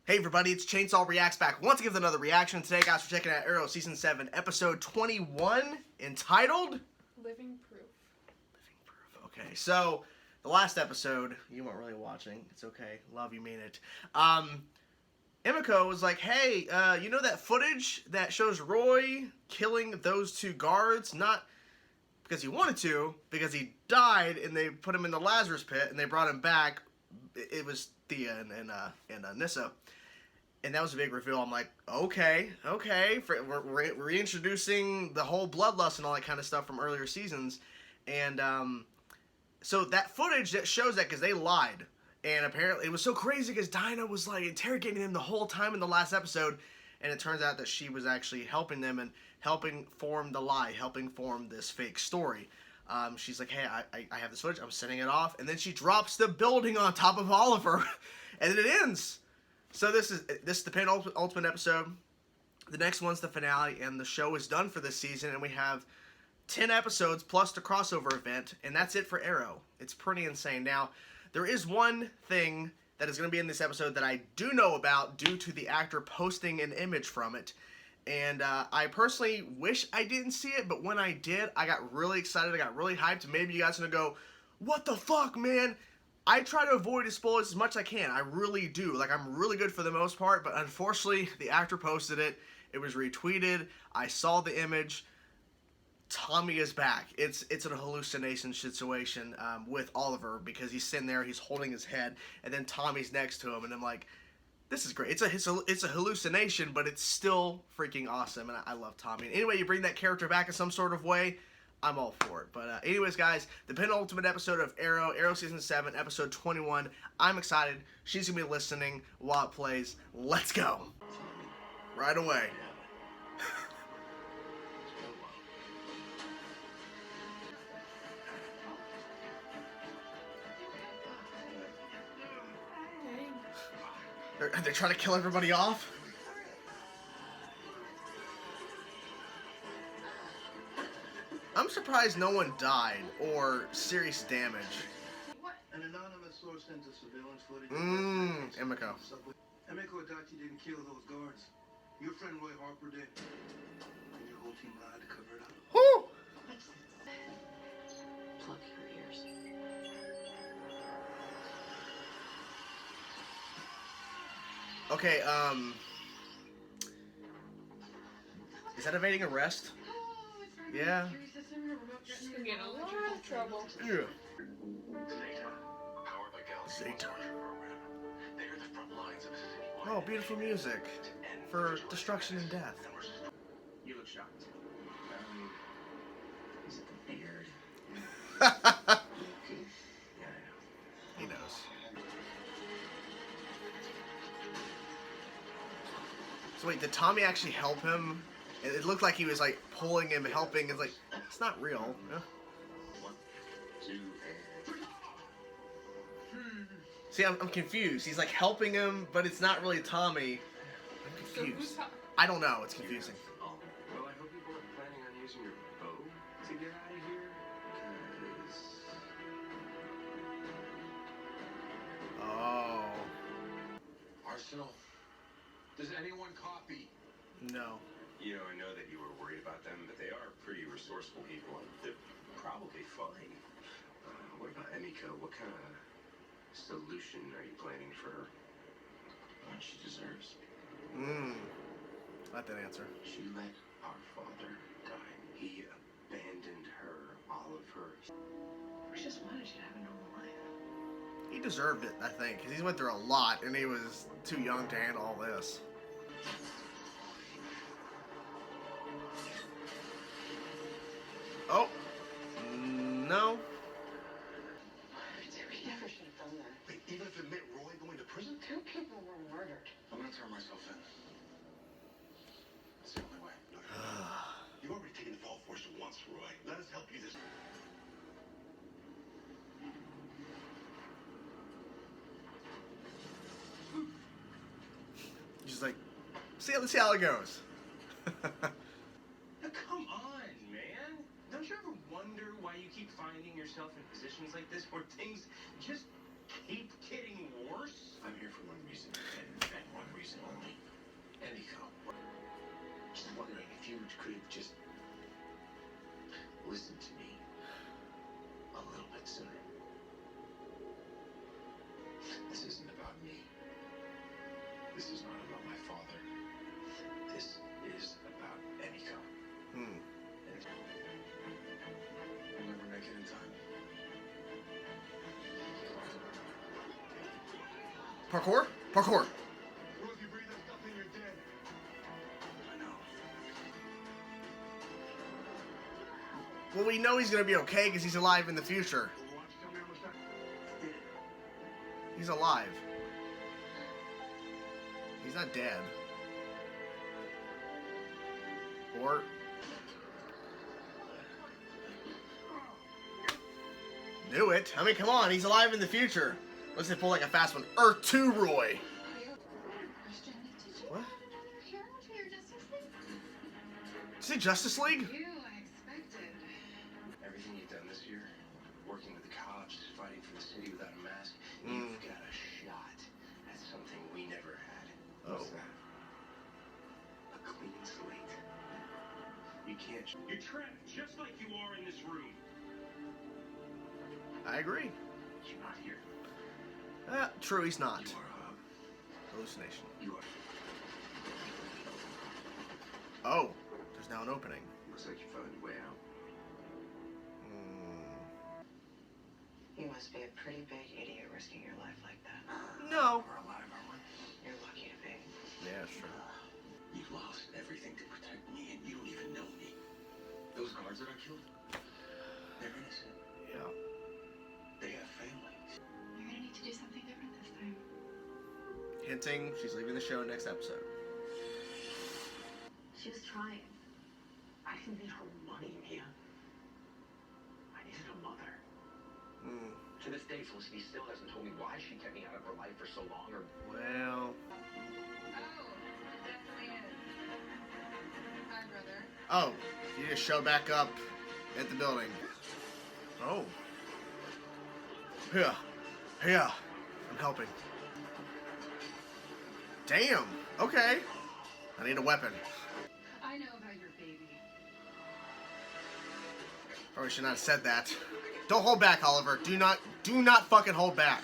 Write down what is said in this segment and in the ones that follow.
Hey everybody, it's Chainsaw Reacts back once again with another reaction. Today, guys, we're checking out Arrow Season 7, Episode 21, entitled... Living Proof. Living Proof. Okay, so, the last episode, you weren't really watching. It's okay. Love you, mean it. Emiko was like, hey, you know that footage that shows Roy killing those two guards? Not because he wanted to, because he died and they put him in the Lazarus pit and they brought him back. It was Thea and Nissa. And that was a big reveal. I'm like, okay. We're reintroducing the whole bloodlust and all that kind of stuff from earlier seasons. And so that footage that shows that, because they lied. And apparently it was so crazy because Dinah was like interrogating them the whole time in the last episode. And it turns out that she was actually helping them and helping form the lie, helping form this fake story. She's like, hey, I have this footage. I'm sending it off. And then she drops the building on top of Oliver. And then it ends. So this is the penultimate episode. The next one's the finale, and the show is done for this season, and we have 10 episodes plus the crossover event, and that's it for Arrow. It's pretty insane. Now, there is one thing that is going to be in this episode that I do know about due to the actor posting an image from it, and I personally wish I didn't see it, but when I did, I got really excited, I got really hyped, and maybe you guys are going to go, what the fuck, man? I try to avoid spoilers as much as I can. I really do. Like, I'm really good for the most part, but unfortunately, the actor posted it. It was retweeted. I saw the image. Tommy is back. It's a hallucination situation with Oliver because he's sitting there, he's holding his head, and then Tommy's next to him, and I'm like, this is great. It's a hallucination, but it's still freaking awesome, and I love Tommy. And anyway, you bring that character back in some sort of way, I'm all for it. But anyways, guys, the penultimate episode of Arrow Season 7, Episode 21. I'm excited. She's going to be listening while it plays. Let's go. Right away. They're trying to kill everybody off? I'm surprised no one died or serious damage. An anonymous source sent us surveillance footage. Emiko. Emiko Adachi didn't kill those guards. Your friend Roy Harper did. And your whole team lied to cover it up. Whoo! Plug your ears. Okay, is that evading arrest? Yeah. She's gonna get in a lot of trouble. Yeah. Zeta. Oh, beautiful music for destruction and death. You look shocked. Is it the beard? Yeah, I know. He knows. So wait, did Tommy actually help him? It looked like he was like pulling him, helping. It's like, it's not real. Yeah. 1, 2, and 3. See, I'm confused. He's like helping him, but it's not really Tommy. I'm So who's confused. I don't know. It's confusing. Well, I hope you weren't planning on using your bow to get out of here, because... Oh. Arsenal, does anyone copy? No. You know, I know that you were worried about them, but they are pretty resourceful people, and they're probably fine. What about Emiko? What kind of solution are you planning for her? What she deserves. Let that answer. She let our father die. He abandoned her, all of her. We just wanted you to have a normal life. He deserved it, I think, because he went through a lot, and he was too young to handle all this. Oh. No. We never should have done that. Wait, even if it meant Roy going to prison? 2 people were murdered. I'm gonna turn myself in. That's the only way. You've already taken the fall for us once, Roy. Let us help you this. She's like, let's see how it goes. Now, come on, man. Don't you ever wonder why you keep finding yourself in positions like this where things just keep getting worse? I'm here for one reason, and one reason only. Emiko. Just wondering if you could just listen to me a little bit sooner. This isn't about me. This is not about my father. This is about Emiko. Hmm. And we'll never make it in time. Parkour? Parkour. Bro, if you breathe that stuff in, you're dead. I know. Well, we know he's gonna be okay because he's alive in the future. Well, why don't you tell me how much that did it? He's alive. He's not dead. Or... Knew it. I mean, come on. He's alive in the future. Let's say pull like a fast one. Earth 2 Roy. Christian, did you What? hear to your Justice League? Did you say Justice League? You, I expected. Everything you've done this year, working with the cops, fighting for the city without a mask, you've got a shot at something we never had. What's Oh. that? A clean slate. You can't. You're trapped just like you are in this room. I agree. You're not here. True, he's not. You are. Hallucination. You are. Oh, there's now an opening. Looks like you found your way out. Hmm. You must be a pretty big idiot risking your life like that. No. We're alive, aren't we? You're lucky to be. Yeah, sure. You've lost everything to protect me, and you don't even know me. Those guards that I killed, they're innocent. Yeah. They have families. You're gonna need to do something different this time. Hinting she's leaving the show next episode. She was trying. I didn't need her money, Mia. I needed a mother. Hmm. To this day, Felicity still hasn't told me why she kept me out of her life for so long, or Well. Oh, definitely is. Hi, brother. Oh, you just show back up at the building. Oh. Yeah. Yeah. I'm helping. Damn. Okay. I need a weapon. I know about your baby. Probably should not have said that. Don't hold back, Oliver. Do not fucking hold back.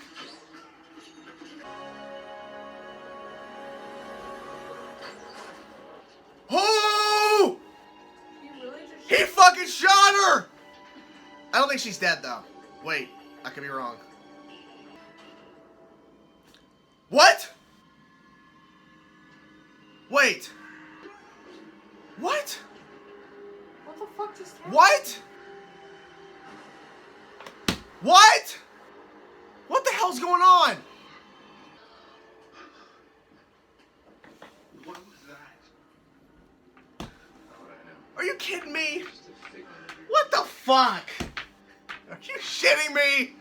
Oh! You really just He fucking shot her! I don't think she's dead, though. Wait, I could be wrong. What? Wait. What? What the fuck just happened? What? What? What the hell's going on? What was that? how would I know? Are you kidding me? Just a figment of your What the fuck? Are you shitting me? lean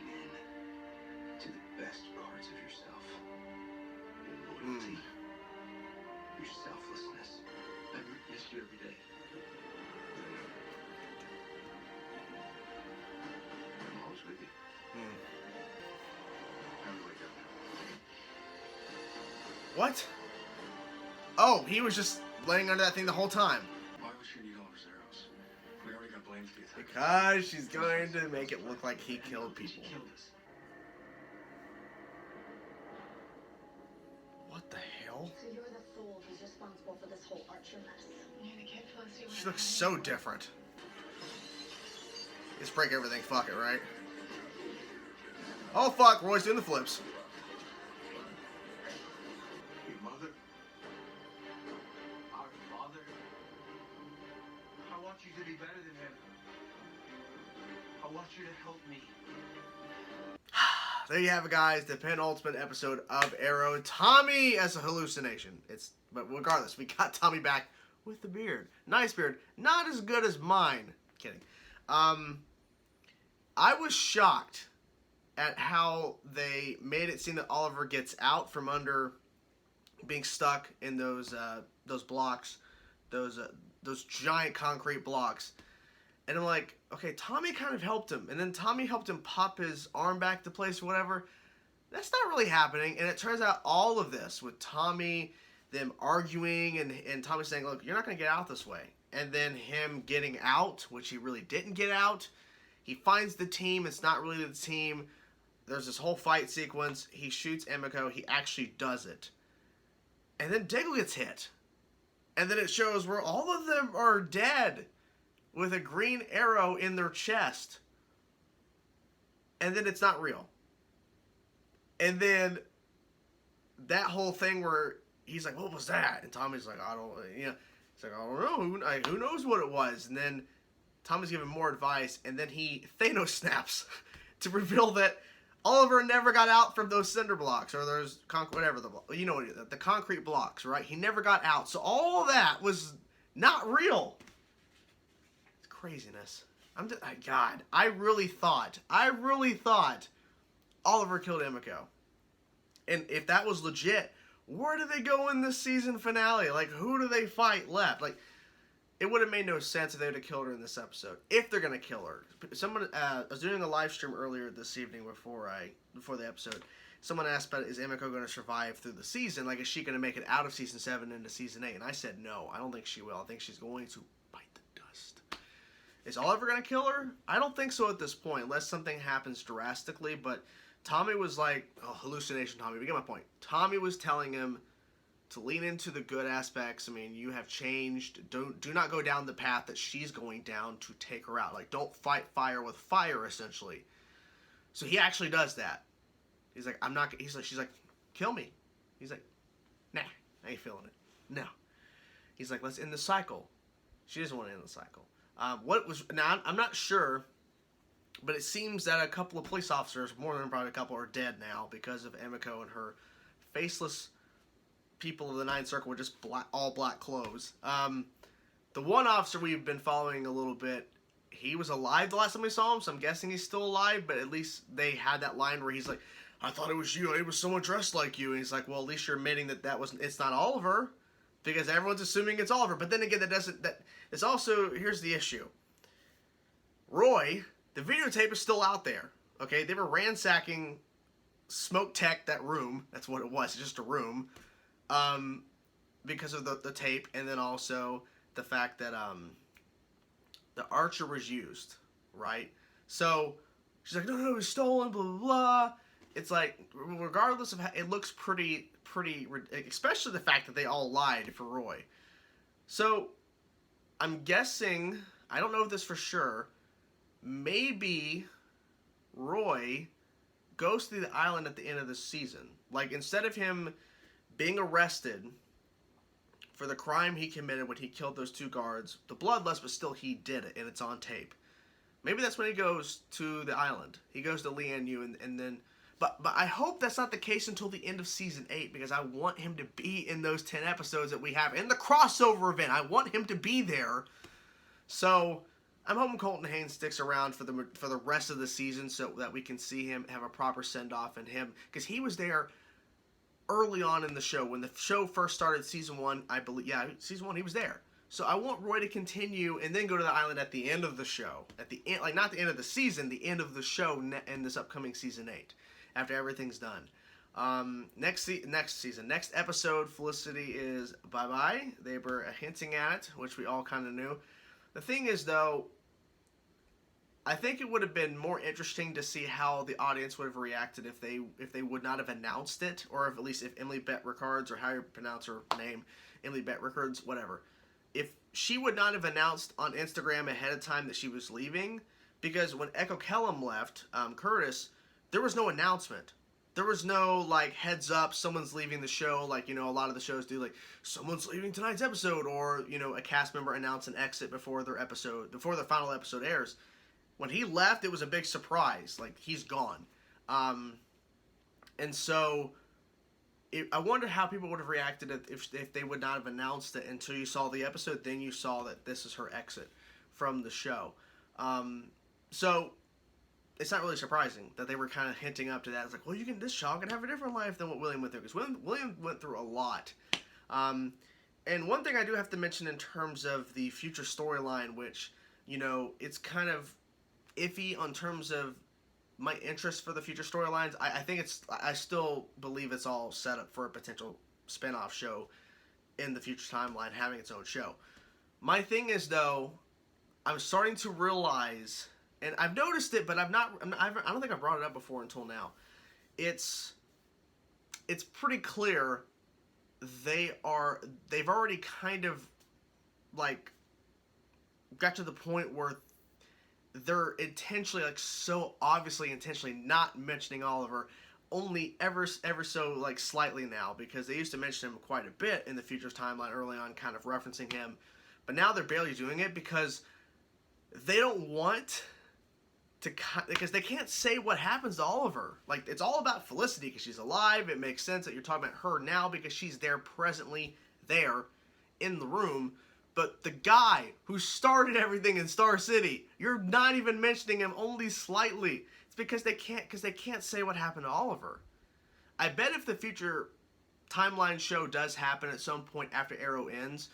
in to the best parts of yourself. Your loyalty, your selflessness. I miss you every day. I'm always with you. How do I go now? What? Oh, he was just laying under that thing the whole time. Why would she need all her zeros? We already got blamed for the attack. Because she's going to make it look like he killed She people. killed us. What the hell? So you're the fool who's responsible for this whole Archer mess. Yeah, the kid Felicity She went looks home. so different. Just break everything. Fuck it, right? Oh, fuck. Roy's doing the flips. Your mother? Our father? I want you to be better than him. I want you to help me. There you have it, guys. The penultimate episode of Arrow. Tommy as a hallucination. But regardless, we got Tommy back with the beard. Nice beard. Not as good as mine. Kidding. I was shocked at how they made it seem that Oliver gets out from under being stuck in those blocks, those giant concrete blocks, And I'm like, okay, Tommy kind of helped him. And then Tommy helped him pop his arm back to place or whatever. That's not really happening. And it turns out all of this with Tommy, them arguing, and Tommy saying, look, you're not going to get out this way. And then him getting out, which he really didn't get out. He finds the team. It's not really the team. There's this whole fight sequence. He shoots Emiko. He actually does it. And then Diggle gets hit. And then it shows where all of them are dead with a green arrow in their chest. And then it's not real. And then that whole thing where he's like, what was that? And Tommy's like, I don't, you know, he's like, I don't know. Who knows what it was? And then Tommy's giving more advice. And then he Thanos snaps to reveal that Oliver never got out from those cinder blocks or those whatever the concrete blocks, right? He never got out. So all of that was not real. It's craziness. God, I really thought Oliver killed Emiko. And if that was legit, where do they go in this season finale? Like, who do they fight left? Like, it would have made no sense if they would have killed her in this episode. If they're gonna kill her, someone I was doing a live stream earlier this evening before the episode. Someone asked about, is Emiko going to survive through the season? Like, is she going to make it out of season 7 into season 8? And I said no. I don't think she will. I think she's going to bite the dust. Is Oliver going to kill her? I don't think so at this point, unless something happens drastically. But Tommy was like, hallucination. Tommy, you get my point. Tommy was telling him to lean into the good aspects. I mean, you have changed. Do not go down the path that she's going down to take her out. Like, don't fight fire with fire, essentially. So he actually does that. He's like, I'm not. She's like, kill me. He's like, nah, I ain't feeling it. No. He's like, let's end the cycle. She doesn't want to end the cycle. Now I'm not sure, but it seems that a couple of police officers, more than probably a couple, are dead now because of Emiko and her faceless people of the Ninth Circle with just all black clothes. The one officer we've been following a little bit, he was alive the last time we saw him, so I'm guessing he's still alive, but at least they had that line where he's like, I thought it was you, it was someone dressed like you, and he's like, well, at least you're admitting it's not Oliver, because everyone's assuming it's Oliver, but then again, it's also, here's the issue. Roy, the videotape is still out there, okay? They were ransacking Smoke Tech, that room, that's what it was, it's just a room, because of the tape, and then also the fact that the Archer was used, right? So she's like, no, it was stolen, blah, blah, blah. It's like, regardless of how, it looks pretty, especially the fact that they all lied for Roy. So I'm guessing, I don't know if this for sure, maybe Roy goes to the island at the end of the season. Like, instead of him being arrested for the crime he committed when he killed those 2 guards, the bloodlust, but still he did it, and it's on tape. Maybe that's when he goes to the island. He goes to Lian Yu, and then... But I hope that's not the case until the end of Season 8, because I want him to be in those 10 episodes that we have in the crossover event. I want him to be there. So, I'm hoping Colton Haynes sticks around for the rest of the season so that we can see him have a proper send-off and him... Because he was there early on in the show. When the show first started, Season 1, I believe... Yeah, Season 1, he was there. So I want Roy to continue and then go to the island at the end of the show. At the end, like, not the end of the season, the end of the show in this upcoming Season 8. After everything's done. Next episode, Felicity is bye-bye. They were hinting at it, which we all kind of knew. The thing is, though, I think it would have been more interesting to see how the audience would have reacted if they would not have announced it, or if, at least if Emily Bett Rickards, or how you pronounce her name, Emily Bett Rickards, whatever. If she would not have announced on Instagram ahead of time that she was leaving, because when Echo Kellum left, Curtis, there was no announcement. There was no, like, heads up, someone's leaving the show, like, you know, a lot of the shows do, like, someone's leaving tonight's episode, or, you know, a cast member announce an exit before their final episode airs. When he left, it was a big surprise. Like, he's gone. And so, I wonder how people would have reacted if they would not have announced it until you saw the episode, then you saw that this is her exit from the show. So... It's not really surprising that they were kind of hinting up to that. It's like, well, this child can have a different life than what William went through. Because William went through a lot. And one thing I do have to mention in terms of the future storyline, which you know, it's kind of iffy on terms of my interest for the future storylines. I still believe it's all set up for a potential spin-off show in the future timeline having its own show. My thing is, though, I'm starting to realize, and I've noticed it, but I don't think I've brought it up before until now. It's pretty clear they've already kind of like got to the point where they're intentionally, like, so obviously intentionally not mentioning Oliver, only ever so, like, slightly now, because they used to mention him quite a bit in the Futures timeline early on, kind of referencing him, but now they're barely doing it because they don't want to, because they can't say what happens to Oliver. Like, it's all about Felicity because she's alive. It makes sense that you're talking about her now because she's there, presently there in the room. But the guy who started everything in Star City, you're not even mentioning him, only slightly. It's because they can't say what happened to Oliver. I bet if the future timeline show does happen at some point after Arrow ends,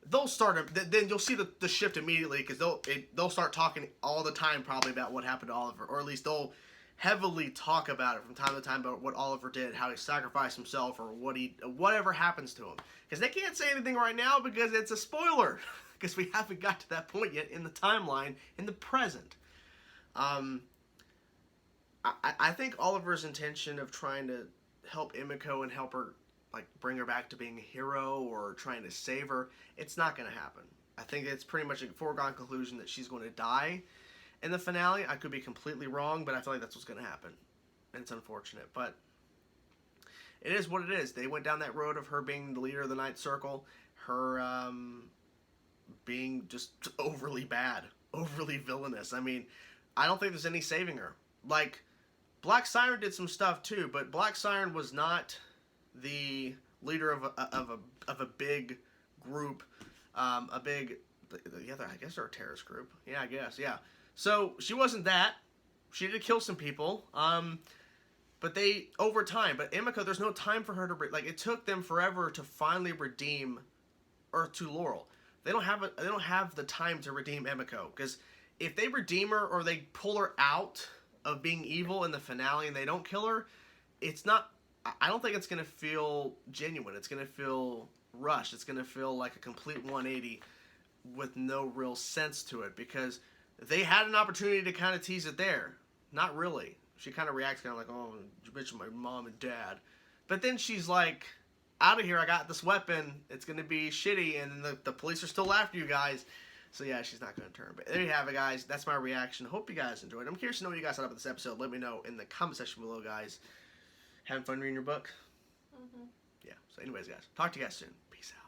they'll start. Then you'll see the shift immediately because they'll start talking all the time probably about what happened to Oliver, or at least they'll heavily talk about it from time to time about what Oliver did, how he sacrificed himself, or whatever happens to him. Because they can't say anything right now because it's a spoiler. Because we haven't got to that point yet in the timeline, in the present. I think Oliver's intention of trying to help Emiko and help her, like, bring her back to being a hero or trying to save her, it's not going to happen. I think it's pretty much a foregone conclusion that she's going to die in the finale. I could be completely wrong, but I feel like that's what's going to happen. And it's unfortunate, but it is what it is. They went down that road of her being the leader of the Ninth Circle, her being just overly bad, overly villainous. I mean, I don't think there's any saving her. Like, Black Siren did some stuff too, but Black Siren was not the leader of a big group, I guess they're a terrorist group. Yeah, I guess, yeah. So she wasn't that. She did kill some people. But they, over time, but Emiko, there's no time for her to, like, it took them forever to finally redeem Earth 2 Laurel. They don't have the time to redeem Emiko, because if they redeem her or they pull her out of being evil in the finale and they don't kill her, I don't think it's going to feel genuine. It's going to feel rushed. It's going to feel like a complete 180 with no real sense to it, because they had an opportunity to kind of tease it there. Not really. She kind of reacts kind of like, oh, you mentioned my mom and dad. But then she's like, out of here, I got this weapon. It's going to be shitty, and the police are still after you guys. So yeah, she's not going to turn. But there you have it, guys. That's my reaction. Hope you guys enjoyed. I'm curious to know what you guys thought about this episode. Let me know in the comment section below, guys. Having fun reading your book? Mm-hmm. Yeah. So anyways, guys, talk to you guys soon. Peace out.